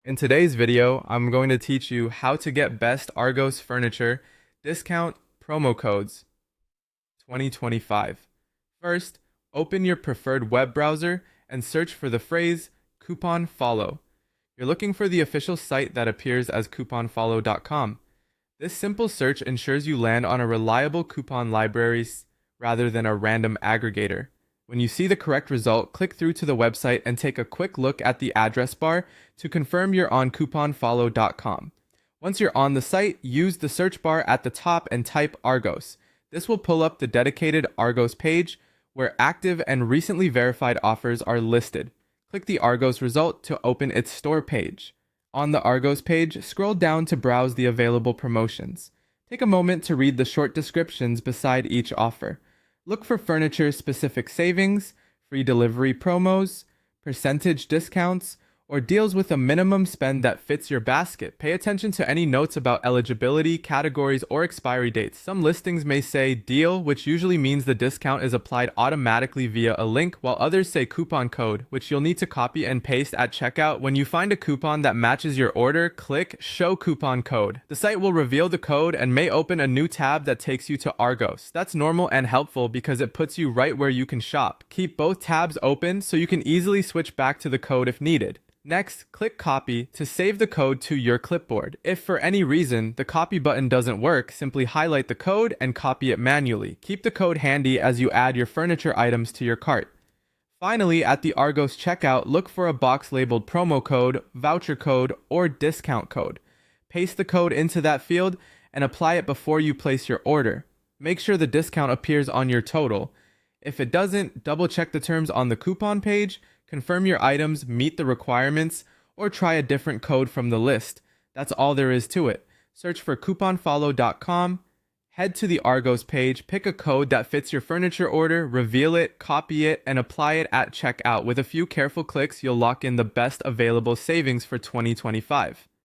In today's video, I'm going to teach you how to get best Argos furniture discount promo codes 2025. First, open your preferred web browser and search for the phrase coupon follow. You're looking for the official site that appears as couponfollow.com. This simple search ensures you land on a reliable coupon library rather than a random aggregator. When you see the correct result, click through to the website and take a quick look at the address bar to confirm you're on couponfollow.com. Once you're on the site, use the search bar at the top and type Argos. This will pull up the dedicated Argos page where active and recently verified offers are listed. Click the Argos result to open its store page. On the Argos page, scroll down to browse the available promotions. Take a moment to read the short descriptions beside each offer. Look for furniture-specific savings, free delivery promos, percentage discounts, or deals with a minimum spend that fits your basket. Pay attention to any notes about eligibility, categories, or expiry dates. Some listings may say deal, which usually means the discount is applied automatically via a link, while others say coupon code, which you'll need to copy and paste at checkout. When you find a coupon that matches your order, click Show Coupon Code. The site will reveal the code and may open a new tab that takes you to Argos. That's normal and helpful because it puts you right where you can shop. Keep both tabs open so you can easily switch back to the code if needed. Next, click Copy to save the code to your clipboard. If for any reason the copy button doesn't work, simply highlight the code and copy it manually. Keep the code handy as you add your furniture items to your cart. Finally, at the Argos checkout, look for a box labeled promo code, voucher code, or discount code. Paste the code into that field and apply it before you place your order. Make sure the discount appears on your total. If it doesn't, double check the terms on the coupon page, confirm your items meet the requirements, or try a different code from the list. That's all there is to it. Search for couponfollow.com, head to the Argos page, pick a code that fits your furniture order, reveal it, copy it, and apply it at checkout. With a few careful clicks, you'll lock in the best available savings for 2025.